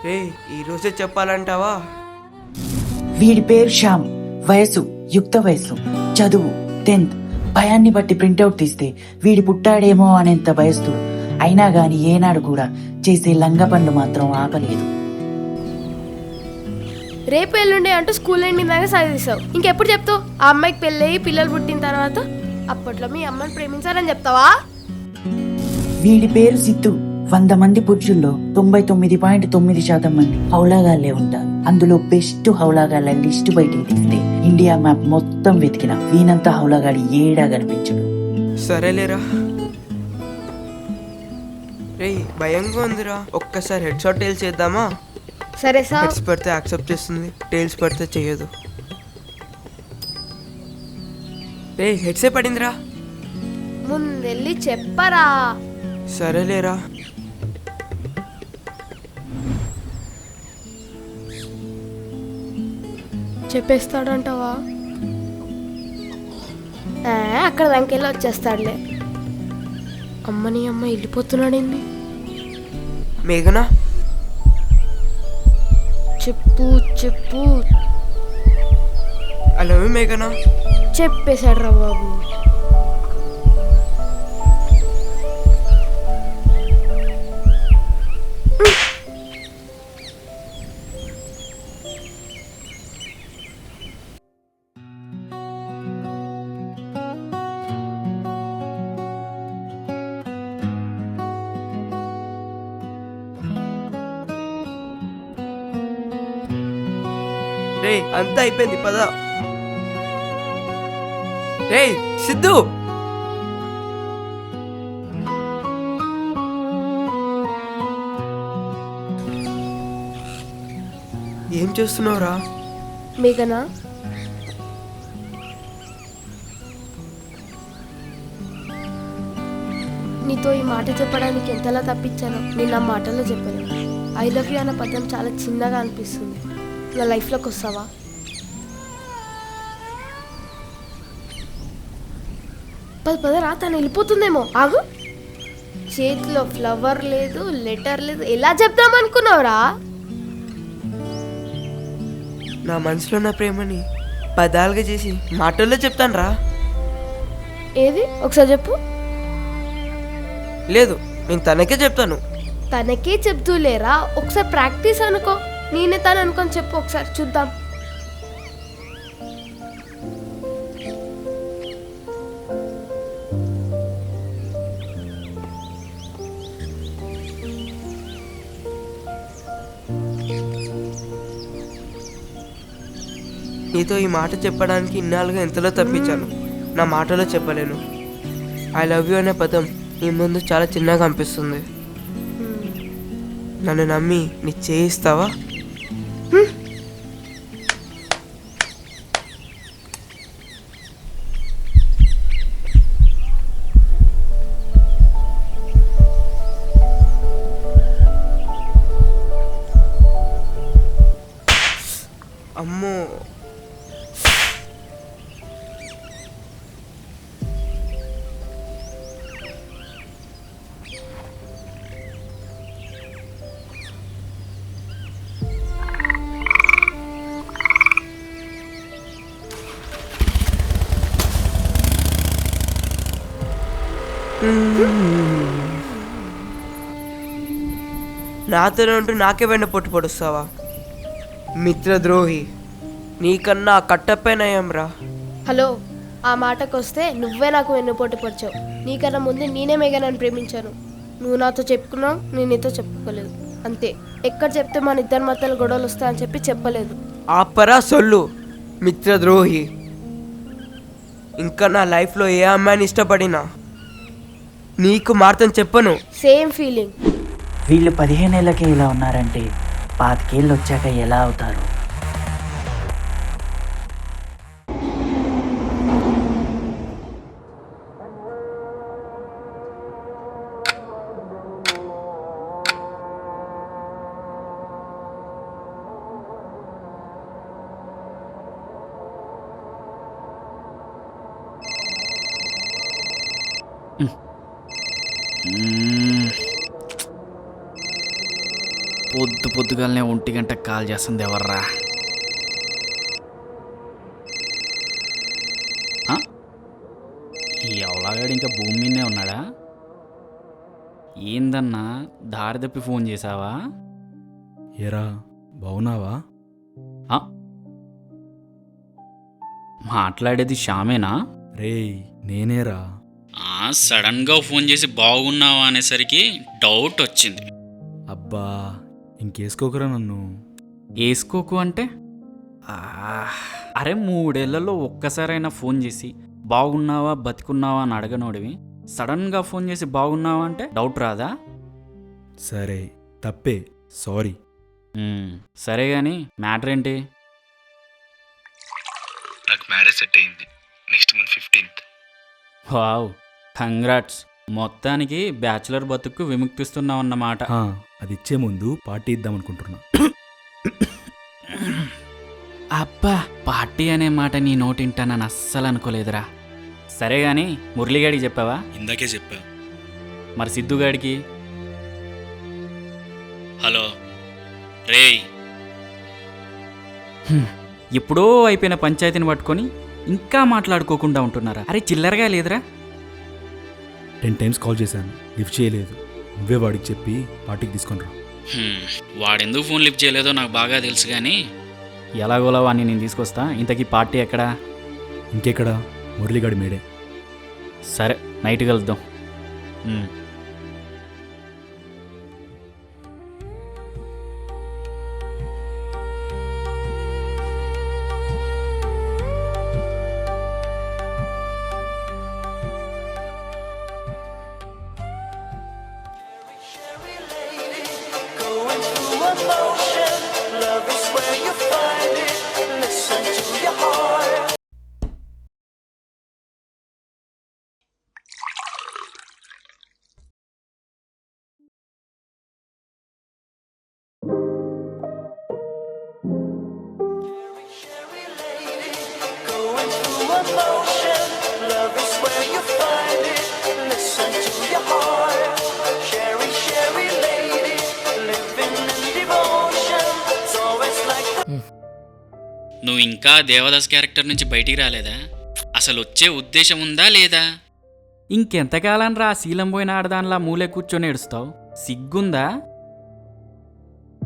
రే ఈరోజే చెప్పాలంటావా? వీడి పేరు శ్యామ్. వయసు యుక్త వయసు. చదువు 10th. భయాన్ని బట్టి ప్రింటౌట్ తీస్తే వీడి పుట్టాడేమో అనేంత భయస్తుడు. అయినా గాని ఏనాడు కూడా చేసే లంగ పనులు మాత్రం ఆపలేదు. రేపు ఎల్లుండే అంటూ స్కూల్ ఎండిందాక చదివిస్తావు. ఇంకెప్పుడు చెప్తావు? ఆ అమ్మాయికి పెళ్ళయి పిల్లలు పుట్టిన తర్వాత అప్పట్లో మీ అమ్మని ప్రేమించాలని చెప్తావా? వీడి పేరు సిద్ధు. 100 మంది పురుషుల్లో 99.9% మంది హౌలాగాళ్లే ఉంటారు. అందులో బెస్ట్ హౌలాగాళ్ళ లిస్టు బయటికి తీస్తే ఇండియా మ్యాప్ మొత్తం వెతికిన వీనంత హౌలాగాడి ఏడా కనిపించడు. సరేలేరా. రే భయంగా ఉందిరా. ఒక్కసారి హెడ్ షాట్ టైల్స్ చేద్దామా? సరే సార్. హెడ్స్ పడితే యాక్సెప్ట్ చేస్తుంది, టైల్స్ పడితే చెయ్యదు. రే హెడ్సే పడిందిరా. ముందెళ్ళి చెప్పరా. సరేలేరా. చెప్పేస్తాడంటావా? అక్కడ దానికెళ్ళి వచ్చేస్తాడులే. అమ్మని అమ్మ వెళ్ళిపోతున్నాడేంది? మేఘనా చెప్పు చెప్పు. అలా మేఘనా చెప్పేశాడు రా బాబు. రే అంతా అయిపోయింది పద. రే సిద్ధు ఏం చేస్తున్నావురా? మేఘనా నీతో ఈ మాట చెప్పడానికి ఎంతలా తప్పించానో నేను ఆ మాటల్లో చెప్పలేను. ఐ లవ్ యూ అన్న పదం చాలా చిన్నగా అనిపిస్తుంది. నా లైఫ్లోకి వస్తావా? పదరా, తను వెళ్ళిపోతుందేమో. ఆగు. చేతిలో ఫ్లవర్ లేదు, లెటర్ లేదు, ఎలా చెప్దాం అనుకున్నావురా? నా మనసులో ఉన్న ప్రేమని పదాలుగా చేసి మాటల్లో చెప్తాను రా. ఏది ఒకసారి చెప్పు. లేదు నేను తనకే చెప్తాను. తనకే చెప్తూ లేరా, ఒకసారి ప్రాక్టీస్ అనుకో. నేనే తను అనుకొని చెప్పు, ఒకసారి చూద్దాం. నీతో ఈ మాట చెప్పడానికి ఇన్నాళ్ళుగా ఎంతలో తప్పించాను. నా మాటలో చెప్పలేను. ఐ లవ్ యూ అనే పదం నీ ముందు చాలా చిన్నగా అనిపిస్తుంది. నన్ను నమ్మి నీ చేయిస్తావా? అమ్మో నాతోనే ఉంటూ నాకే వెంట పొట్టు పొడుస్తావా? మిత్రద్రోహి. నీకన్నా కట్టపై నయం రా. హలో, ఆ మాటకు వస్తే నువ్వే నాకు వెన్నుపోటు పొడిచావు. నీకన్నా ముందే నేనే మేఘనని ప్రేమించాను. నువ్వు నాతో చెప్పుకున్నావు, నేను నీతో చెప్పుకోలేదు. అంతే. ఎక్కడ చెప్తే మన ఇద్దరి మధ్యలో గొడవలు వస్తాయని చెప్పి చెప్పలేదు. ఆపరా సొల్లు మిత్రద్రోహి. ఇంకా నా లైఫ్లో ఏ అమ్మాయిని ఇష్టపడినా నీకు మాత్రం చెప్పను. Same feeling. వీళ్ళు 15 ఏళ్ళకే ఇలా ఉన్నారంటే 25 ఏళ్ళు వచ్చాక ఎలా అవుతారు? పొద్దుగాలనే 1 గంటకు కాల్ చేస్తుంది ఎవర్రా? ఆ? ఈ అవలాగాడు ఇంకా భూమి మీదనే ఉన్నాడా? ఏందన్నా దారి తప్పి ఫోన్ చేసావా? ఏరా బావున్నావా? ఆ? మాట్లాడేది శ్యామేనా? రేయ్ నేనేరా. సడన్గా ఫోన్ చేసి బాగున్నావా అనేసరికి డౌట్ వచ్చింది. అబ్బా ఇంకేసుకోకురా నన్ను. వేసుకోకు అంటే ఆ, అరే 3 ఏళ్లలో ఒక్కసారైనా ఫోన్ చేసి బాగున్నావా బతికున్నావా అని అడగనోడివి సడన్గా ఫోన్ చేసి బాగున్నావా అంటే డౌట్ రాదా? సరే తప్పే, సారీ. సరే కానీ మ్యాటర్ ఏంటి? నాకు మ్యారేజ్ సెట్ అయింది next month 15th. Wow, congrats. మొత్తానికి బ్యాచులర్ బతుకు విముక్తిస్తున్నావు అన్నమాట. హా, అది ఇచ్చే ముందు పార్టీ ఇద్దాం అనుకుంటున్నా. అబ్బా, పార్టీ అనే మాట నీ నోటింటానని అస్సలు అనుకోలేదురా. సరే గాని మురళిగాడికి చెప్పావా? ఇందాకే చెప్పా. మరి సిద్ధుగాడికి? హలో రేయ్, ఎప్పుడో అయిపోయిన పంచాయతీని పట్టుకొని ఇంకా మాట్లాడుకోకుండా ఉంటున్నారా? అరే చిల్లరగా లేదురా? 10 times కాల్ చేశాను, లిఫ్ట్ చేయలేదు. నువ్వే వాడికి చెప్పి పార్టీకి తీసుకొని రా. వాడెందుకు ఫోన్ లిఫ్ట్ చేయలేదో నాకు బాగా తెలుసు కానీ ఎలాగోలా వాడిని నేను తీసుకొస్తా. ఇంతకీ పార్టీ ఎక్కడా? ఇంకెక్కడా, మురళిగాడి మేడే. సరే నైట్ కలుద్దాం. నువ్వు ఇంకా దేవదాస్ క్యారెక్టర్ నుంచి బయటికి రాలేదా? అసలు వచ్చే ఉద్దేశం ఉందా లేదా? ఇంకెంతకాలం రా శీలం పోయిన ఆడదానిలా మూలే కూర్చొని ఏడుస్తావు? సిగ్గుందా?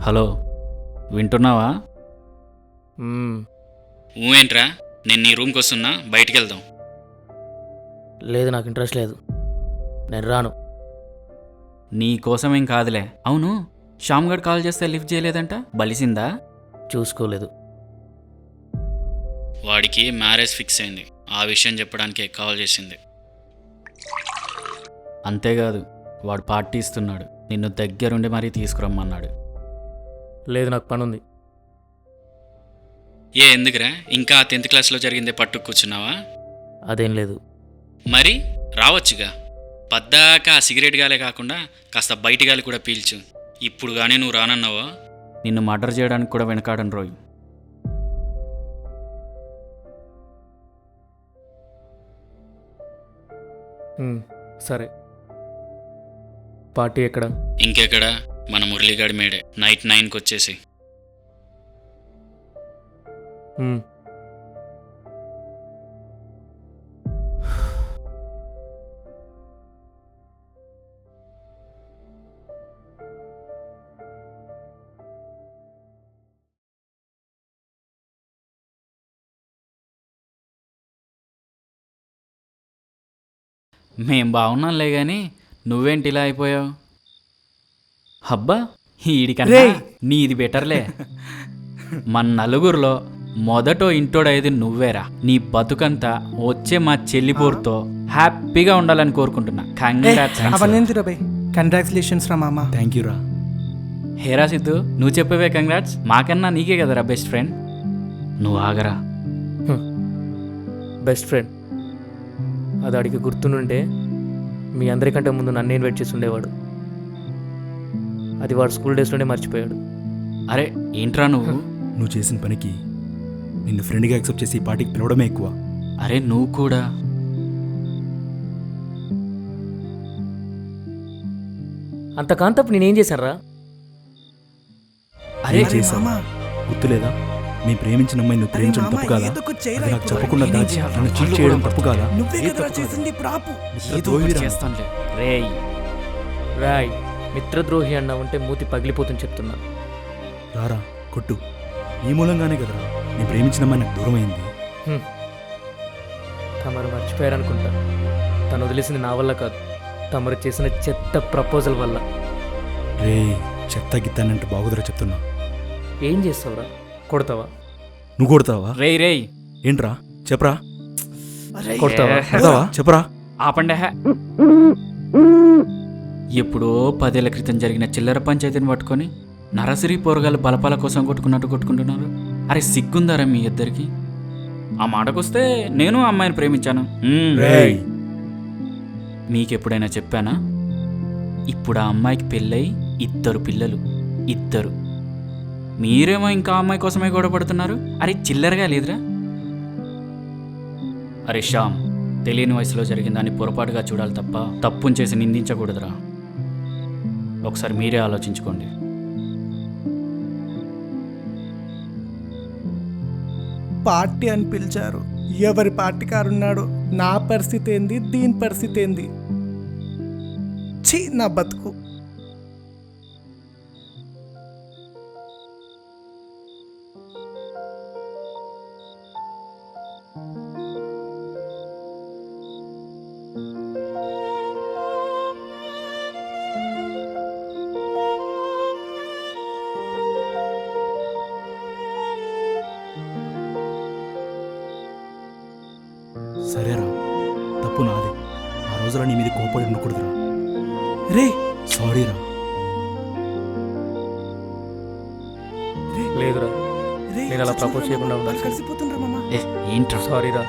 హలో వింటున్నావా? ఊవేంట్రా, నేను నీ రూమ్కి వస్తున్నా, బయటికి వెళ్దాం. లేదు, నాకు ఇంట్రెస్ట్ లేదు, నేను రాను. నీ కోసమేం కాదులే. అవును, శ్యామ్గఢ్ కాల్ చేస్తే లిఫ్ట్ చేయలేదంట, బలిసిందా? చూసుకోలేదు. వాడికి మ్యారేజ్ ఫిక్స్ అయింది, ఆ విషయం చెప్పడానికే కాల్ చేసింది. అంతేకాదు, వాడు పార్టీ ఇస్తున్నాడు, నిన్ను దగ్గరుండి మరీ తీసుకురమ్మన్నాడు. లేదు, నాకు పని ఉంది. ఎందుకురా, ఇంకా 10th క్లాస్లో జరిగిందే పట్టుకు కూర్చున్నావా? అదేం లేదు. మరి రావచ్చుగా, పద్దాక ఆ సిగరెట్ గాలే కాకుండా కాస్త బయటి గాలి కూడా పీల్చు. ఇప్పుడు కానీ నువ్వు రానన్నావా నిన్ను మర్డర్ చేయడానికి కూడా వెనకాడను రోయ్. సరే, పార్టీ ఎక్కడ? ఇంకెక్కడ, మన మురళీగాడి మేడే. నైట్ 9కి వచ్చేసి. మేం బాగున్నాంలే కానీ నువ్వేంటి ఇలా అయిపోయావు? హబ్బా, ఈడికన్నా నీది బెటర్లే. మన నలుగురిలో మొదటో ఇంటోడైది నువ్వేరా. నీ బతుకంతా వచ్చే మా చెల్లిపోరుతో హ్యాపీగా ఉండాలని కోరుకుంటున్నా. కంగ్రాచులేషన్స్ రా మామ. థ్యాంక్ యూ రా. హేరా సిద్ధు, నువ్వు చెప్పవే కంగ్రాట్స్. మాకన్నా నీకే కదరా బెస్ట్ ఫ్రెండ్. నువ్వు ఆగరా. బెస్ట్ ఫ్రెండ్ అది అడిగి గుర్తుంటే మీ అందరికంటే ముందు నన్ను ఇన్వైట్ చేసి ఉండేవాడు. అది వాడు స్కూల్ డేస్లోనే మర్చిపోయాడు. అరే ఏంట్రా నువ్వు? నువ్వు చేసిన పనికి నిన్ను ఫ్రెండ్గా యాక్సెప్ట్ చేసి ఈ పార్టీకి పిలవడమే ఎక్కువ. అరే నువ్వు కూడా. అంత కాంతప్పుడు నేనేం చేశాను రా? అరే ఏం చేశావు గుర్తులేదా? నేను ప్రేమించిన అమ్మాయి నువ్వు ప్రేమించడం తప్పు కాదా? అది నాకు చెప్పకుండా దాచి నన్ను చీట్ చేయడం తప్పు కాదా? చేస్తానులే రేయ్. రాయ్, మిత్రద్రోహి అన్నా ఉంటే మూతి పగిలిపోతుంది చెప్తున్నా. రారా కొట్టు. నీ మూలంగానే కదరా నేను ప్రేమించిన అమ్మాయి నాకు దూరం అయింది. తమరు మర్చిపోయారనుకుంటా. తను వదిలేసింది నా వల్ల కాదు, తమరు చేసిన చెత్త ప్రపోజల్ వల్ల. రే చెత్త గిత్తానంటే బాగుదరా చెప్తున్నా. ఏం చేస్తావురా? కొడతావా? నువ్వు కొడతావా? రేయ్ రేయ్ ఏంట్రా చెప్పరా? కొడతావా? కొడతావా చెప్పరా? ఆపండే. ఎప్పుడో 10 ఏళ్ల క్రితం జరిగిన చిల్లర పంచాయతీని పట్టుకొని నరసరి పోరగాళ్ళు బలపాల కోసం కొట్టుకున్నట్టు కొట్టుకుంటున్నారు. అరే సిగ్గుందారా మీ ఇద్దరికి? ఆ మాటకొస్తే నేను ఆ అమ్మాయిని ప్రేమించాను. రేయ్ మీకెప్పుడైనా చెప్పానా? ఇప్పుడు ఆ అమ్మాయికి పెళ్ళై 2 పిల్లలు, 2. మీరేమో ఇంకా అమ్మాయి కోసమే గొడవపడుతున్నారు. అరే చిల్లరగా లేదురా? అరే శ్యామ్, తెలియని వయసులో జరిగిన దాన్ని పొరపాటుగా చూడాలి తప్ప తప్పుని చేసి నిందించకూడదురా. ఒకసారి మీరే ఆలోచించుకోండి. పార్టీ అని పిలిచారు, ఎవరి పార్టీ కారున్నాడు. నా పరిస్థితి ఏంది, దీని పరిస్థితి ఏంది? ఛీ నా బతుకు. సరేరా తప్పు నాదే. ఆ రోజులో నీ మీద కోపడి ఉండకూడదురా. రే సారీరా. లేదురా, నేను అలా ప్రపోజ్ చేయకుండా ఉండాలి. కలిసిపోతుండ్రా మామ. ఏంట్రా? సారీరా.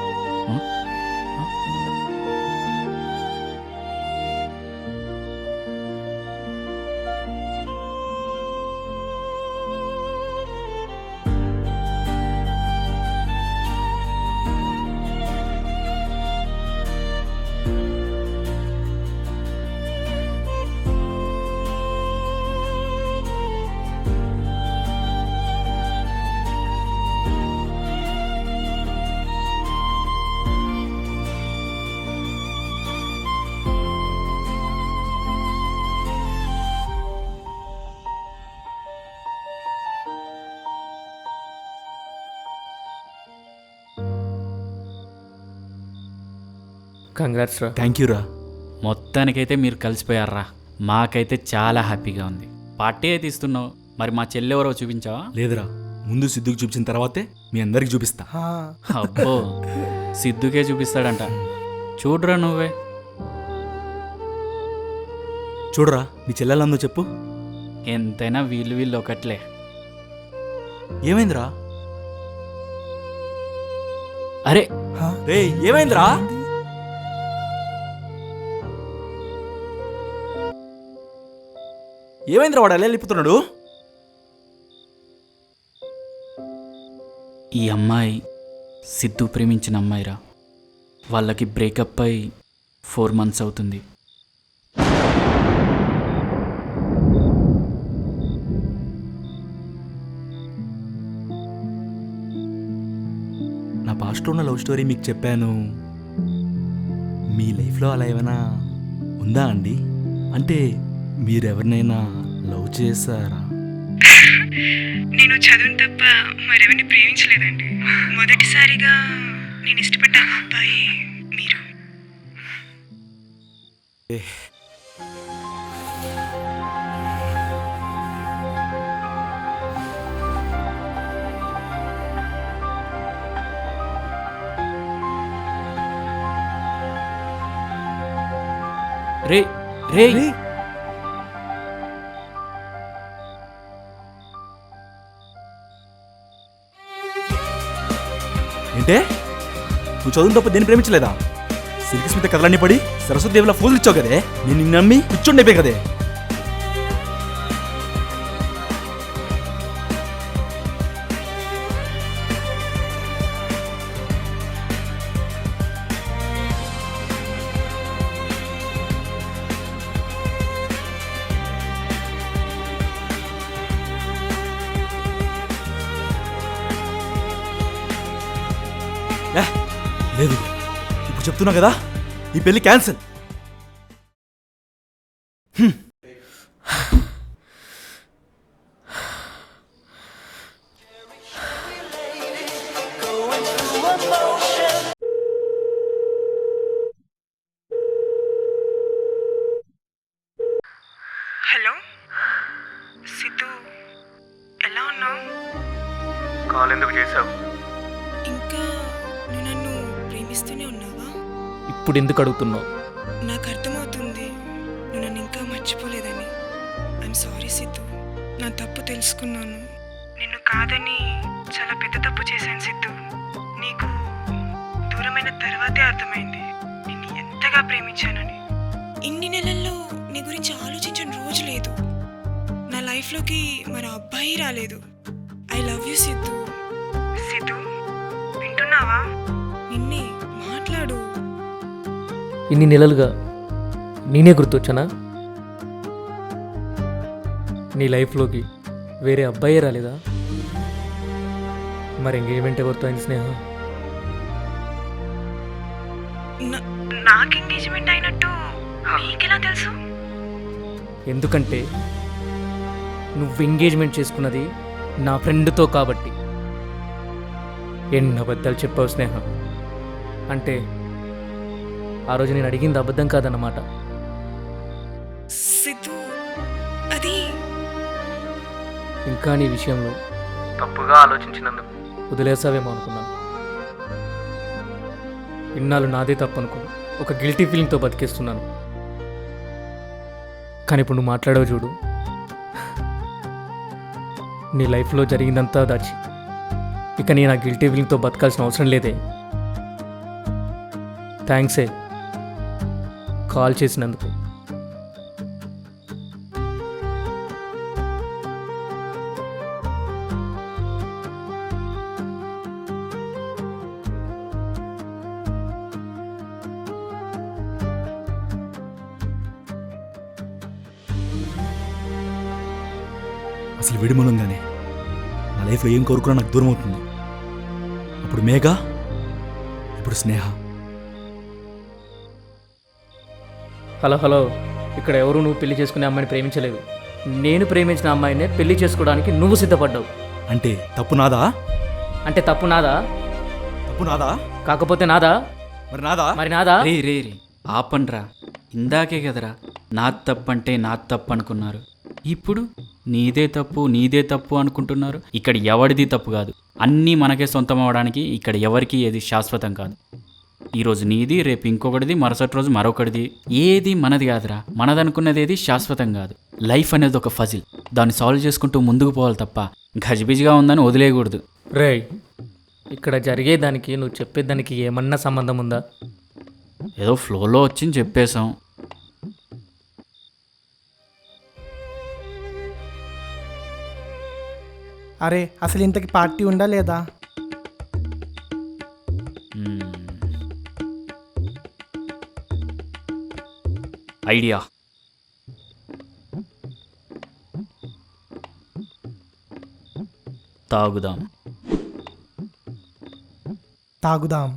కంగ్రాట్స్ రా. థ్యాంక్ యూ రా. మొత్తానికైతే మీరు కలిసిపోయారా? మాకైతే చాలా హ్యాపీగా ఉంది. పార్టీ అయితే ఇస్తున్నావు, మరి మా చెల్లెవరో చూపించావా? లేదురా, ముందు సిద్ధుకి చూపించిన తర్వాతే మీ అందరికి చూపిస్తా. అబ్బో, సిద్ధుకే చూపిస్తాడంట. చూడరా నువ్వే. చూడరా నీ చెల్లెలందో చెప్పు. ఎంతైనా వీళ్ళు ఒకట్లే. ఏమైందిరా? అరే రే ఏమైందిరా? ఏమైందిరా వాడు అలా వెళ్ళిపోతున్నాడు? ఈ అమ్మాయి సిద్ధు ప్రేమించిన అమ్మాయిరా. వాళ్ళకి బ్రేకప్ అయి 4 months అవుతుంది. నా పాస్ట్లో ఉన్న లవ్ స్టోరీ మీకు చెప్పాను. మీ లైఫ్లో అలా ఏమైనా ఉందా అండి? అంటే మీరెవరినైనా లవ్ చేశారా? నేను చదువును తప్ప మరెవరిని ప్రేమించలేదండి. మొదటిసారిగా నేను ఇష్టపడ్డ అబ్బాయి మీరు. రే రే ఏంటే నువ్వు చదువు తప్ప దేన్ని ప్రేమించలేదా? సిల్క్ మీద కథలన్నీ పడి సరస్వతి దేవిలా ఫోజులు ఇచ్చావు కదే. నేను నిన్ను నమ్మి కూర్చోండి కదే. లేదు, ఇప్పుడు చెప్తున్నా కదా, ఈ పెళ్లి క్యాన్సిల్. హలో సిద్ధు, ఎలా ఉన్నావు? కాల్ ఎందుకు చేసావు? ఇంకా నువ్వు నన్ను ప్రేమిస్తూనే ఉన్నావా? ఇప్పుడు ఎందుకు అడుగుతున్నావు? నాకు అర్థమవుతుంది నువ్వు నన్ను ఇంకా మర్చిపోలేదని. ఐఎమ్ సారీ సిద్ధు, నా తప్పు తెలుసుకున్నాను. నిన్ను కాదని చాలా పెద్ద తప్పు చేశాను సిద్ధు. నీకు దూరమైన తర్వాతే అర్థమైంది నిన్ను ఎంతగా ప్రేమించానని. ఇన్ని నెలల్లో నీ గురించి ఆలోచించిన రోజు లేదు. నా లైఫ్లోకి మరో అబ్బాయి రాలేదు. I love you Siddhu. Siddhu, వింటున్నావా? నిన్నే, మాట్లాడు. ఇన్ని నెలలుగా నేనే గుర్తొచ్చానా? నీ లైఫ్లోకి వేరే అబ్బాయే రాలేదా? మరి ఎంగేజ్మెంట్ ఎవరితో అయింది స్నేహ? నాకు ఎంగేజ్మెంట్ అయినట్టు నీకెలా తెలుసు? ఎందుకంటే నువ్వు ఎంగేజ్మెంట్ చేసుకున్నది నా ఫ్రెండ్తో కాబట్టి. ఎన్ని అబద్ధాలు చెప్పావు స్నేహ. అంటే ఆ రోజు నేను అడిగింది అబద్ధం కాదన్నమాట. సిద్ధు, అది ఇంకా నీ విషయంలో తప్పుగా ఆలోచించినందుకు వదిలేసావేమో అనుకున్నాను. ఇన్నాళ్ళు నాదే తప్పు అనుకున్నాను. ఒక గిల్టీ ఫీలింగ్తో బతికేస్తున్నాను. కానీ ఇప్పుడు నువ్వు మాట్లాడవు చూడు, నీ లైఫ్లో జరిగిందంతా దాచి ఇక నేను ఆ గిల్టీ ఫీలింగ్తో బతకాల్సిన అవసరం లేదే. థ్యాంక్సే కాల్ చేసినందుకు. అసలు వీడి మూలంగానే నా లైఫ్లో ఏం కోరుకున్నా నాకు దూరం అవుతుంది. అప్పుడు మేఘ, ఇప్పుడు స్నేహ. హలో హలో, ఇక్కడ ఎవరు నువ్వు పెళ్లి చేసుకునే అమ్మాయిని ప్రేమించలేదు. నేను ప్రేమించిన అమ్మాయినే పెళ్లి చేసుకోవడానికి నువ్వు సిద్ధపడ్డావు. అంటే తప్పు నాదా? అంటే తప్పు నాదా? తప్పు నాదా? కాకపోతే నాదా? మరి నాదా? మరి నాదా? రే రే రే ఆపండ్రా. ఇందాకే కదరా నాది తప్పు అంటే నాది తప్పు అనుకున్నారు. ఇప్పుడు నీదే తప్పు అనుకుంటున్నారు. ఇక్కడ ఎవరిది తప్పు కాదు. అన్నీ మనకే సొంతం అవడానికి ఇక్కడ ఎవరికి ఏది శాశ్వతం కాదు. ఈరోజు నీది, రేపు ఇంకొకటిది, మరుసటి రోజు మరొకటిది. ఏది మనది కాదురా. మనదనుకున్నది ఏది శాశ్వతం కాదు. లైఫ్ అనేది ఒక ఫజిల్. దాన్ని సాల్వ్ చేసుకుంటూ ముందుకు పోవాలి తప్ప గజిబిజిగా ఉందని వదిలేయకూడదు. రేయ్, ఇక్కడ జరిగేదానికి నువ్వు చెప్పేదానికి ఏమన్నా సంబంధం ఉందా? ఏదో ఫ్లోలో వచ్చి చెప్పేశాం. అరే అసలు ఇంతకి పార్టీ ఉందా లేదా? ఐడియా. తాగుదాం. తాగుదాం.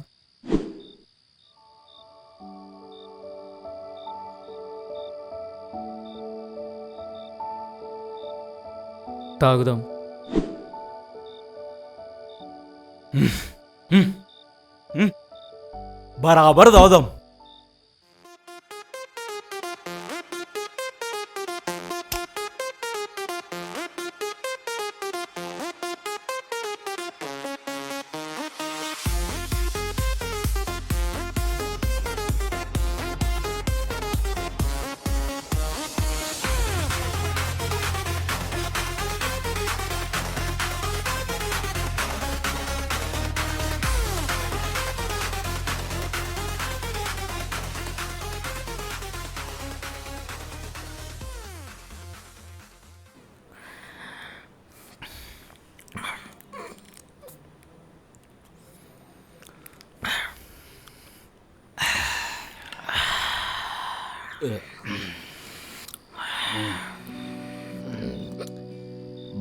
తాగుదాం. బరాబర్ తాగుదాం.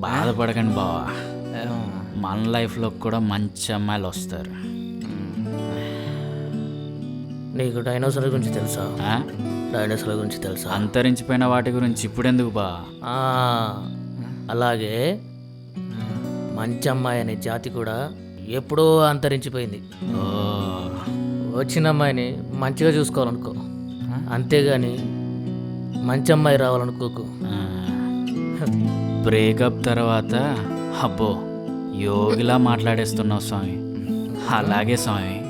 బాధపడకండి బావా, మన లైఫ్లో కూడా మంచి అమ్మాయిలు వస్తారు. నీకు డైనోసార్ గురించి తెలుసా? ఆ? డైనోసార్ గురించి తెలుసా? అంతరించిపోయిన వాటి గురించి ఇప్పుడెందుకు బా? ఆ, అలాగే మంచి అమ్మాయి అనే జాతి కూడా ఎప్పుడో అంతరించిపోయింది. ఓ, వచ్చిన అమ్మాయిని మంచిగా చూసుకోవాలనుకో, అంతేగాని మంచి అమ్మాయి రావాలనుకోకు. ఆ. బ్రేకప్ తర్వాత అబ్బో యోగిలా మాట్లాడేస్తున్నావు స్వామి. అలాగే స్వామి.